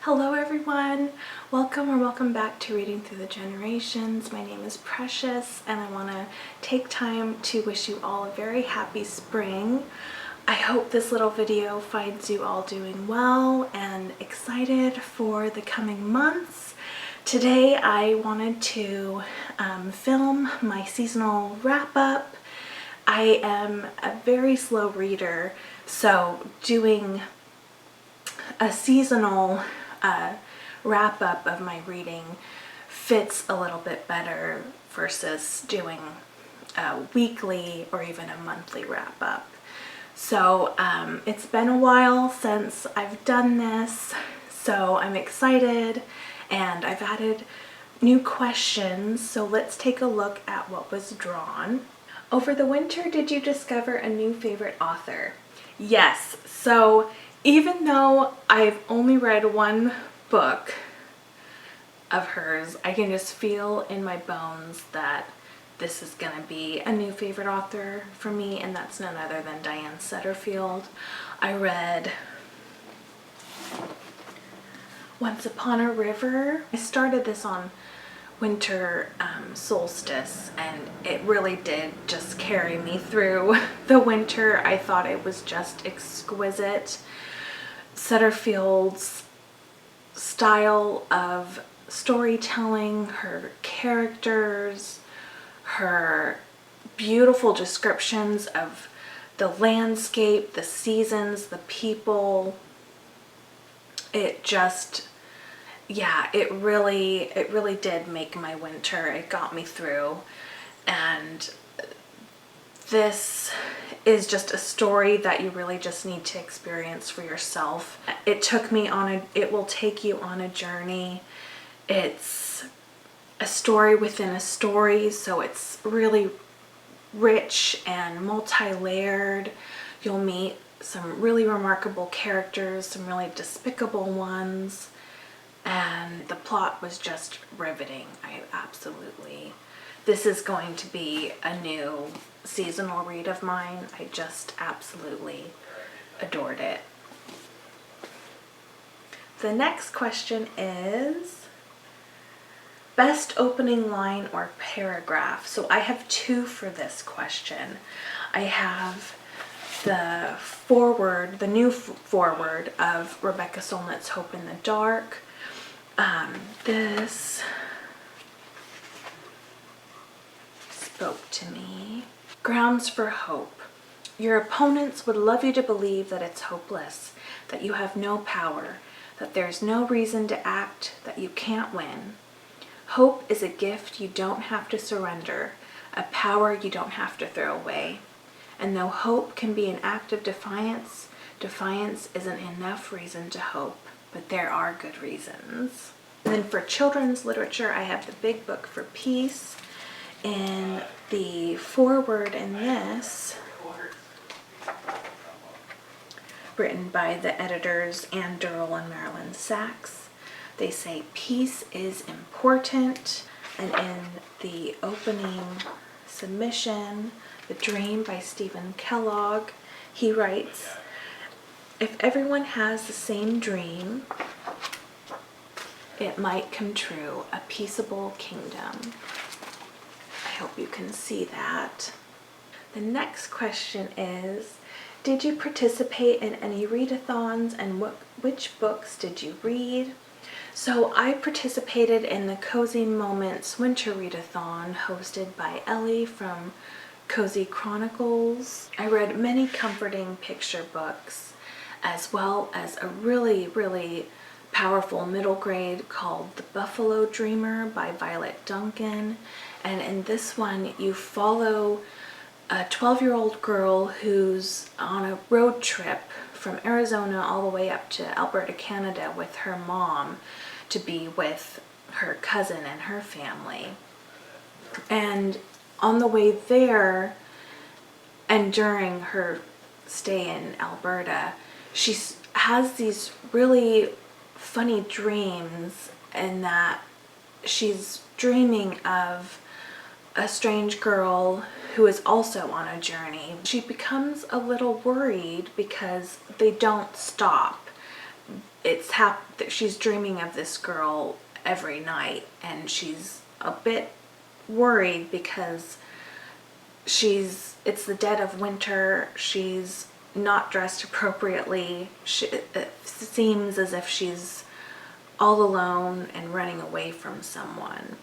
Hello everyone! Welcome back to Reading Through the Generations. My name is Precious and I want to take time to wish you all a very happy spring. I hope this little video finds you all doing well and excited for the coming months. Today I wanted to film my seasonal wrap-up. I am a very slow reader, so doing a seasonal wrap-up of my reading fits a little bit better versus doing a weekly or even a monthly wrap-up. So it's been a while since I've done this, so I'm excited and I've added new questions, so let's take a look at what was drawn. Over the winter, did you discover a new favorite author? Yes, so even though I've only read one book of hers, I can just feel in my bones that this is going to be a new favorite author for me, and that's none other than Diane Setterfield. I read Once Upon a River. I started this on winter solstice and it really did just carry me through the winter. I thought it was just exquisite. Setterfield's style of storytelling, her characters, her beautiful descriptions of the landscape, the seasons, the people. It just, yeah, it really did make my winter. It got me through, and this is just a story that you really just need to experience for yourself. It will take you on a journey. It's a story within a story, so it's really rich and multi-layered. You'll meet some really remarkable characters, some really despicable ones, and the plot was just riveting. This is going to be a new seasonal read of mine. I just absolutely adored it. The next question is best opening line or paragraph. So I have two for this question. I have the foreword, the new foreword of Rebecca Solnit's Hope in the Dark. This spoke to me. Grounds for hope. Your opponents would love you to believe that it's hopeless, that you have no power, that there's no reason to act, that you can't win. Hope is a gift you don't have to surrender, a power you don't have to throw away. And though hope can be an act of defiance, defiance isn't enough reason to hope, but there are good reasons. And then for children's literature, I have the Big Book for Peace. In the foreword in this, written by the editors Ann Durrell and Marilyn Sachs, they say peace is important. And in the opening submission, The Dream by Stephen Kellogg, he writes, if everyone has the same dream, it might come true, a peaceable kingdom. I hope you can see that. The next question is, did you participate in any readathons, and which books did you read? So I participated in the Cozy Moments Winter Readathon hosted by Ellie from Cozy Chronicles. I read many comforting picture books, as well as a really powerful middle grade called The Buffalo Dreamer by Violet Duncan. And in this one, you follow a 12-year-old girl who's on a road trip from Arizona all the way up to Alberta, Canada with her mom to be with her cousin and her family. And on the way there and during her stay in Alberta, she has these really funny dreams, in that she's dreaming of a strange girl who is also on a journey. She becomes a little worried because they don't stop. she's dreaming of this girl every night, and she's a bit worried because it's the dead of winter. She's not dressed appropriately. It seems as if she's all alone and running away from someone.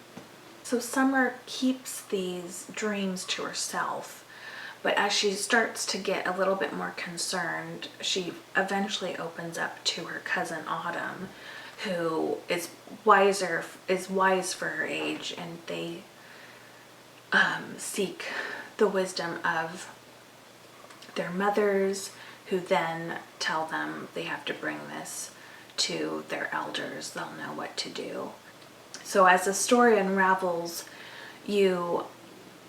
So Summer keeps these dreams to herself, but as she starts to get a little bit more concerned, she eventually opens up to her cousin Autumn, who is wise for her age, and they seek the wisdom of their mothers, who then tell them they have to bring this to their elders. They'll know what to do. So as the story unravels, you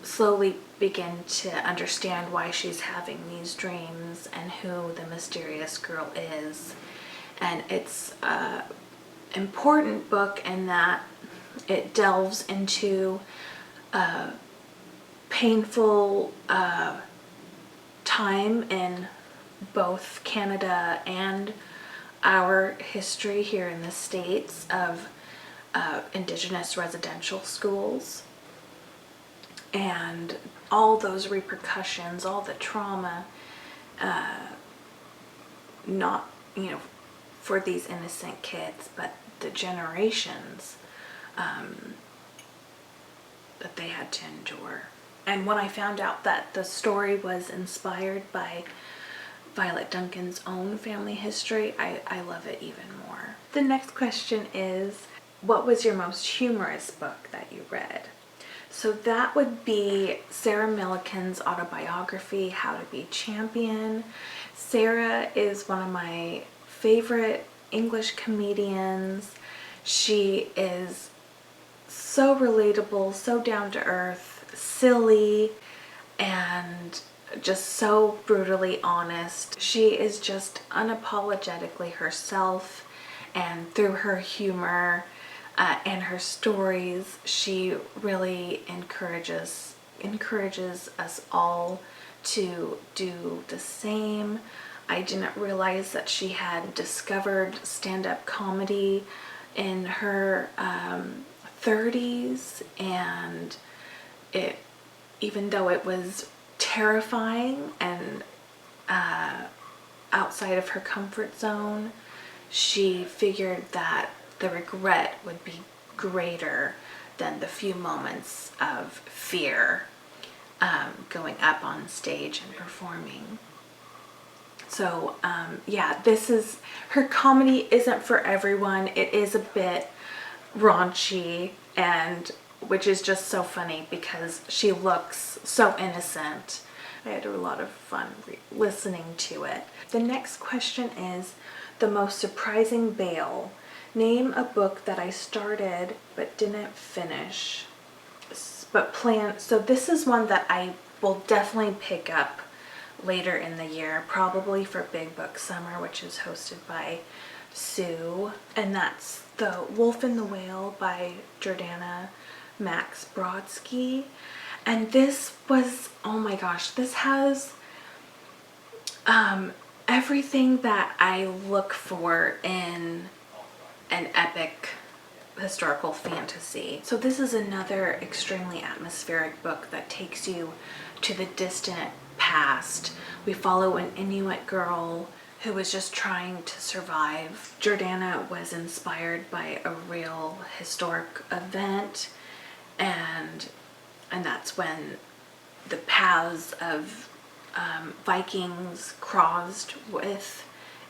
slowly begin to understand why she's having these dreams and who the mysterious girl is. And it's an important book in that it delves into painful time in both Canada and our history here in the States of Indigenous residential schools, and all those repercussions, all the trauma, not, for these innocent kids, but the generations that they had to endure. And when I found out that the story was inspired by Violet Duncan's own family history, I love it even more. The next question is, what was your most humorous book that you read? So that would be Sarah Millican's Autobiography, How to Be Champion. Sarah is one of my favorite English comedians. She is so relatable, so down to earth, silly, and just so brutally honest. She is just unapologetically herself, and through her humor and her stories, she really encourages us all to do the same. I didn't realize that she had discovered stand-up comedy in her 30s, and even though it was terrifying and outside of her comfort zone, she figured that the regret would be greater than the few moments of fear going up on stage and performing. So yeah, her comedy isn't for everyone. It is a bit raunchy, and which is just so funny because she looks so innocent. I had a lot of fun listening to it. The next question is, the most surprising bail. Name a book that I started but didn't finish, but plan. So this is one that I will definitely pick up later in the year, probably for Big Book Summer, which is hosted by Sue, and that's The Wolf and the Whale by Jordanna Max Brodsky. And this was, oh my gosh, this has everything that I look for in an epic historical fantasy. So this is another extremely atmospheric book that takes you to the distant past. We follow an Inuit girl who was just trying to survive. Jordanna was inspired by a real historic event, and that's when the paths of Vikings crossed with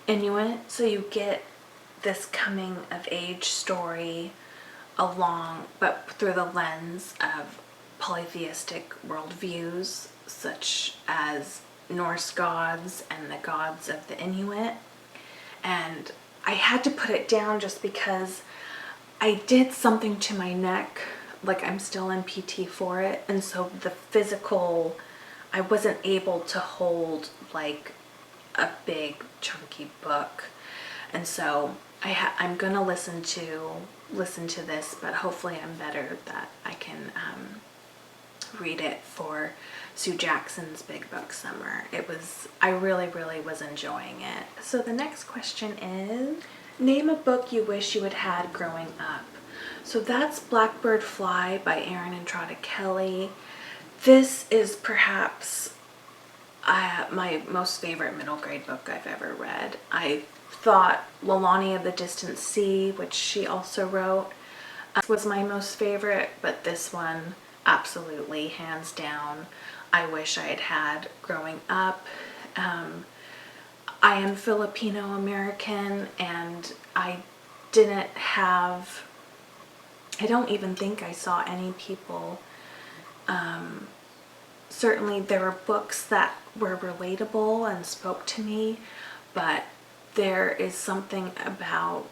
Inuit. So you get this coming of age story but through the lens of polytheistic worldviews, such as Norse gods and the gods of the Inuit. And I had to put it down just because I did something to my neck, like I'm still in PT for it, and so the physical, I wasn't able to hold like a big chunky book, and so I'm gonna listen to this, but hopefully I'm better that I can read it for Sue Jackson's Big Book Summer. I really was enjoying it. So the next question is, Name a book you wish you had had growing up. So that's Blackbird Fly by Erin and Entrada Kelly. This is perhaps my most favorite middle grade book I've ever read. I thought Lolani of the Distant Sea, which she also wrote, was my most favorite, but this one absolutely, hands down, I wish I had had growing up. I am Filipino American, and I don't even think I saw any people. Certainly there were books that were relatable and spoke to me, but there is something about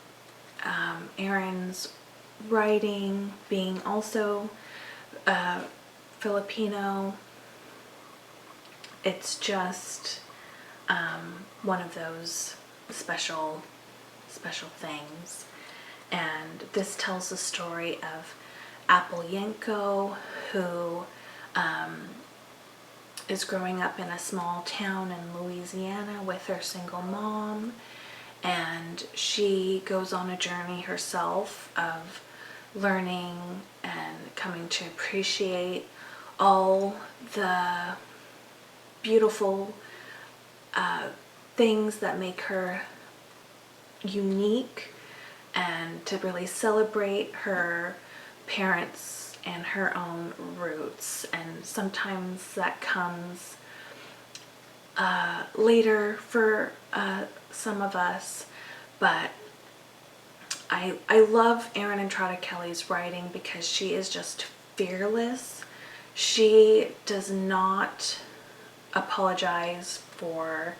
Erin's writing, being also Filipino. It's just one of those special things. And this tells the story of Apple Yenko, who is growing up in a small town in Louisiana with her single mom, and she goes on a journey herself of learning and coming to appreciate all the beautiful things that make her unique, and to really celebrate her parents and her own roots. And sometimes that comes later for some of us, but I love Erin and Entrada Kelly's writing because she is just fearless. She does not apologize for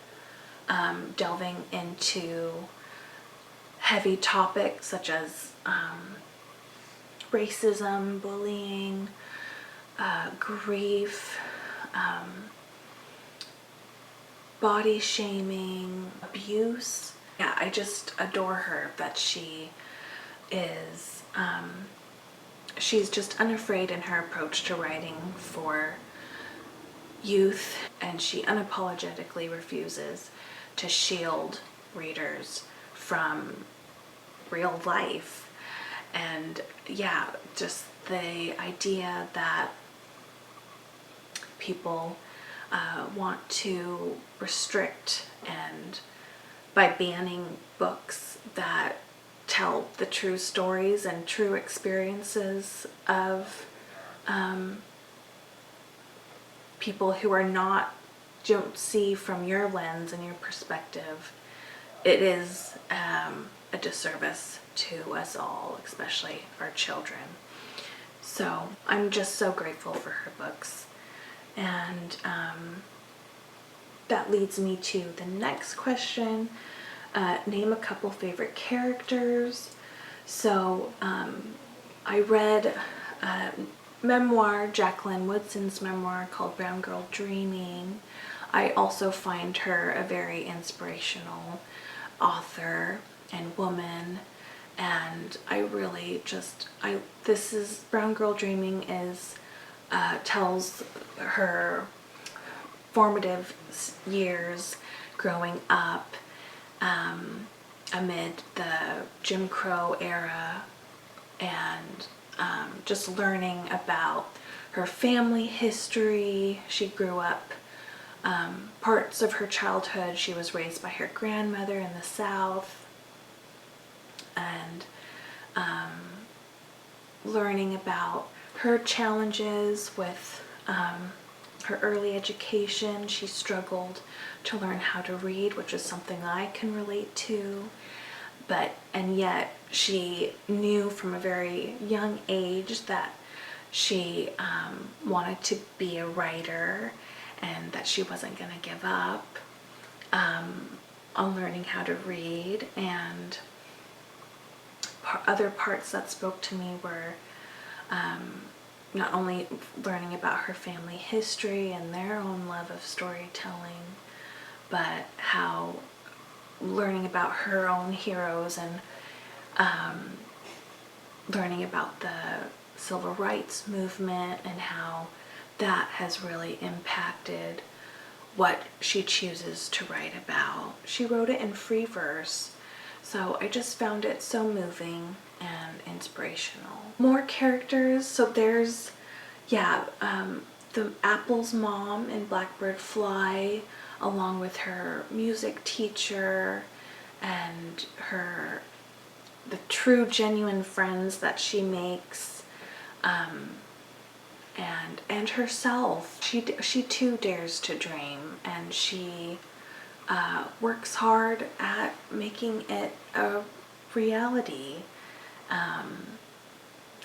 delving into heavy topics such as racism, bullying, grief, body shaming, abuse. Yeah, I just adore her that she is, she's just unafraid in her approach to writing for youth, and she unapologetically refuses to shield readers from real life. And yeah, just the idea that people want to restrict, and by banning books that tell the true stories and true experiences of people who don't see from your lens and your perspective, it is a disservice to us all, especially our children. So I'm just so grateful for her books. And that leads me to the next question. Name a couple favorite characters. So I read memoir, Jacqueline Woodson's memoir called Brown Girl Dreaming. I also find her a very inspirational author and woman, and I really just, Brown Girl Dreaming tells her formative years growing up amid the Jim Crow era, and just learning about her family history. She grew up, parts of her childhood, she was raised by her grandmother in the South, and learning about her challenges with her early education. She struggled to learn how to read, which is something I can relate to. And yet she knew from a very young age that she wanted to be a writer, and that she wasn't going to give up on learning how to read. And other parts that spoke to me were not only learning about her family history and their own love of storytelling, but how learning about her own heroes, and learning about the civil rights movement and how that has really impacted what she chooses to write about. She wrote it in free verse, So I just found it so moving and inspirational. More characters. So there's, yeah, the Apple's mom in Blackbird Fly, along with her music teacher and the true genuine friends that she makes, and herself. She too dares to dream, and she works hard at making it a reality.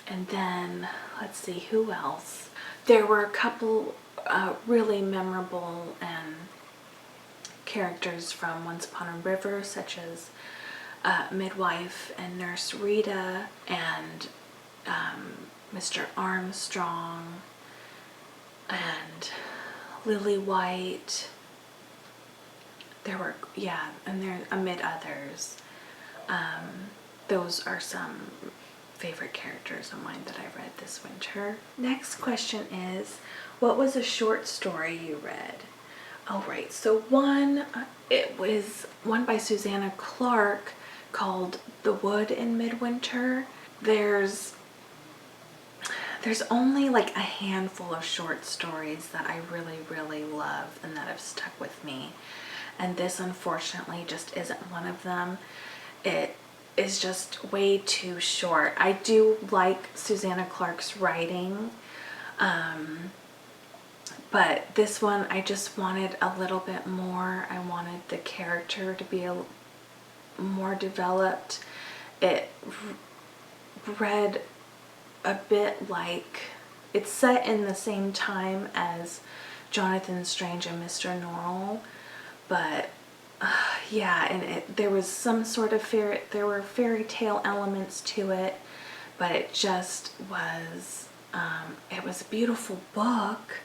And then let's see, who else? There were a couple really memorable characters from Once Upon a River, such as Midwife and Nurse Rita and Mr. Armstrong and Lily White. There were, yeah, and there amid others. Those are some favorite characters of mine that I read this winter. Next question is, what was a short story you read? Oh, right. So it was one by Susanna Clarke called The Wood in Midwinter. There's only like a handful of short stories that I really, really love and that have stuck with me. And this, unfortunately, just isn't one of them. It is just way too short. I do like Susanna Clarke's writing, but this one I just wanted a little bit more. I wanted the character to be more developed. It read a bit like, it's set in the same time as Jonathan Strange and Mr. Norrell, but yeah, and there was some sort of there were fairy tale elements to it, but it just was, it was a beautiful book.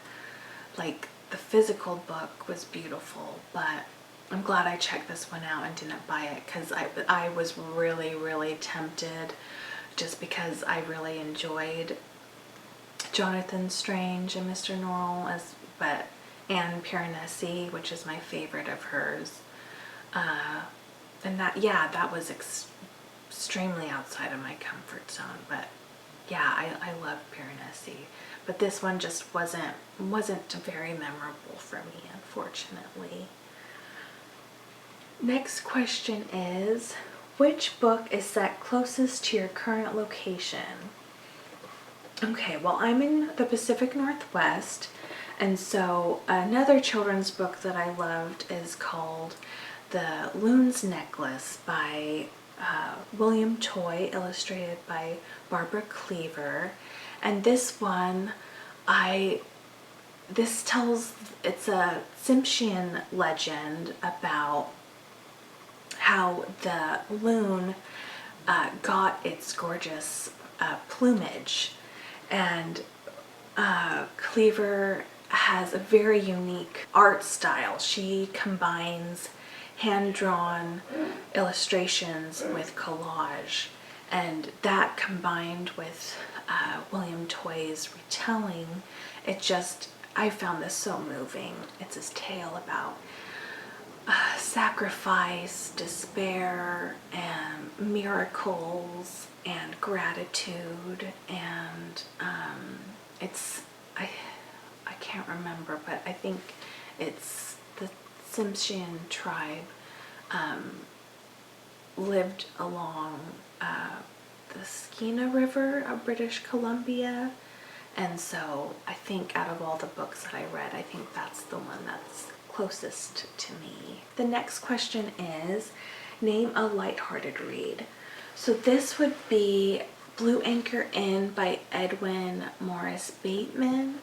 Like, the physical book was beautiful, but I'm glad I checked this one out and didn't buy it, because I was really, really tempted, just because I really enjoyed Jonathan Strange and Mr. Norrell, and Piranesi, which is my favorite of hers. And that was extremely outside of my comfort zone, but yeah, I love Piranesi. But this one just wasn't very memorable for me, unfortunately. Next question is, which book is set closest to your current location? Okay, well, I'm in the Pacific Northwest, and so another children's book that I loved is called The Loon's Necklace by William Toye, illustrated by Barbara Cleaver. And this one, it's a Tsimshian legend about how the loon got its gorgeous plumage. And Cleaver has a very unique art style. She combines hand-drawn illustrations with collage, and that combined with William Toye's retelling, I found this so moving. It's this tale about sacrifice, despair, and miracles, and gratitude, and I can't remember, but I think it's the Tsimshian tribe lived along the Skeena River of British Columbia, and so I think out of all the books that I read, I think that's the one that's closest to me. The next question is, name a lighthearted read. So this would be Blue Anchor Inn by Edwin Morris Bateman,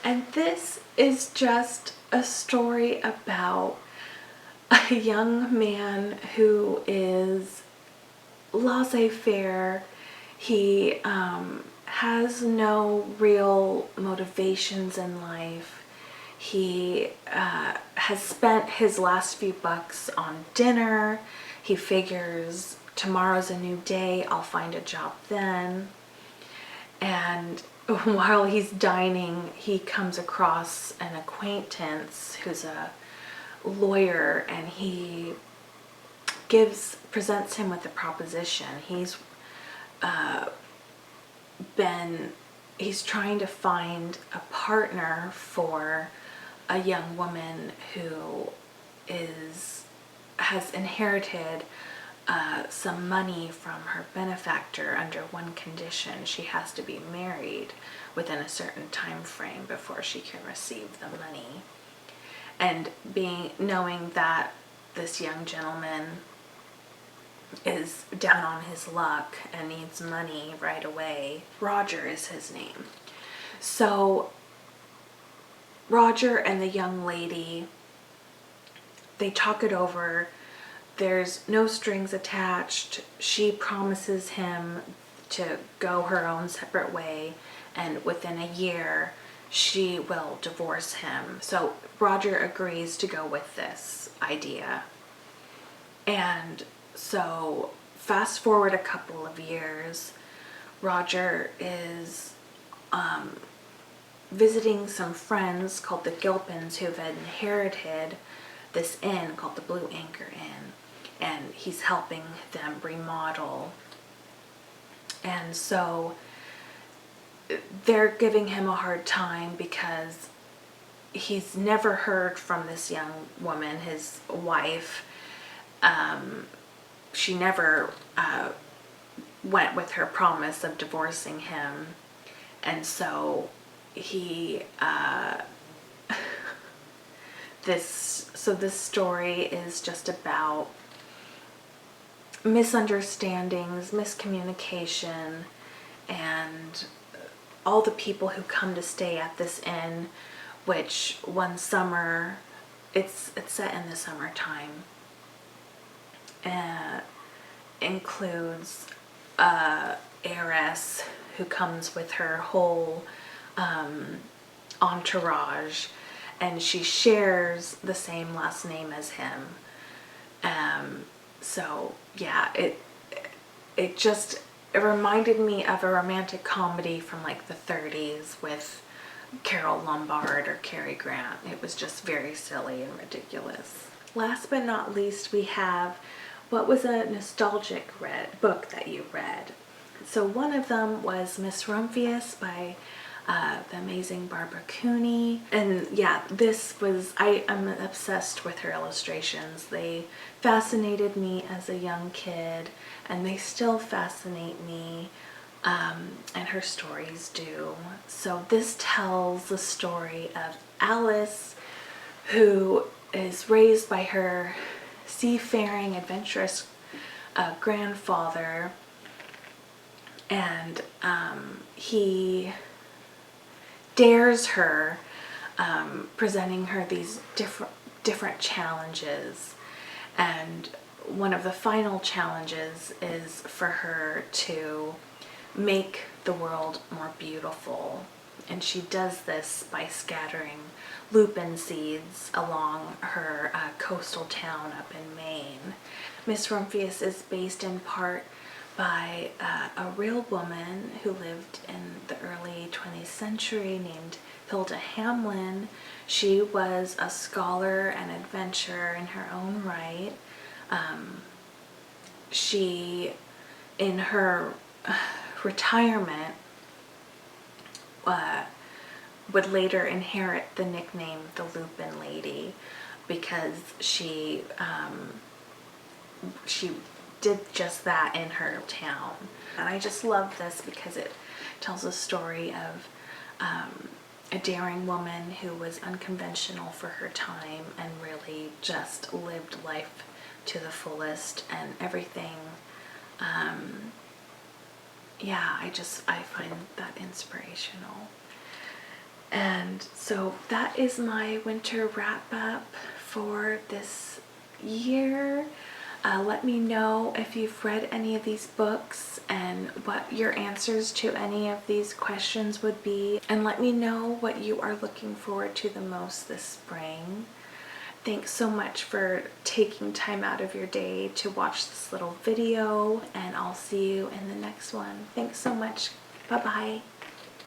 and this is just a story about a young man who is laissez-faire. He has no real motivations in life. He has spent his last few bucks on dinner. He figures, tomorrow's a new day, I'll find a job then. And while he's dining, he comes across an acquaintance who's a lawyer, and he presents him with a proposition. He's trying to find a partner for a young woman who has inherited some money from her benefactor under one condition. She has to be married within a certain time frame before she can receive the money. And knowing that this young gentleman is down on his luck and needs money right away, Roger is his name. So Roger and the young lady, they talk it over. There's no strings attached. She promises him to go her own separate way, and within a year she will divorce him. So Roger agrees to go with this idea. And so fast forward a couple of years, Roger is visiting some friends called the Gilpins who've inherited this inn called the Blue Anchor Inn, and he's helping them remodel. And so they're giving him a hard time because he's never heard from this young woman, his wife. She never went with her promise of divorcing him. And so this story is just about misunderstandings, miscommunication, and all the people who come to stay at this inn, which one summer, it's set in the summertime, includes a heiress who comes with her whole entourage, and she shares the same last name as him. So yeah, it reminded me of a romantic comedy from like the 30s with Carol Lombard or Cary Grant. It was just very silly and ridiculous. Last but not least, we have what was a nostalgic book that you read. So one of them was Miss Rumphius by the amazing Barbara Cooney. And yeah, I am obsessed with her illustrations. They fascinated me as a young kid, and they still fascinate me, and her stories do. So this tells the story of Alice, who is raised by her seafaring, adventurous grandfather, and he dares her, presenting her these different challenges. And one of the final challenges is for her to make the world more beautiful. And she does this by scattering lupin seeds along her coastal town up in Maine. Miss Rumphius is based in part by a real woman who lived in the early 20th century named Hilda Hamlin. She was a scholar and adventurer in her own right. She, in her retirement, would later inherit the nickname the Lupin Lady, because she did just that in her town. And I just love this because it tells a story of a daring woman who was unconventional for her time and really just lived life to the fullest and everything. Yeah, I find that inspirational. And so that is my winter wrap up for this year. Let me know if you've read any of these books and what your answers to any of these questions would be. And let me know what you are looking forward to the most this spring. Thanks so much for taking time out of your day to watch this little video, and I'll see you in the next one. Thanks so much. Bye-bye.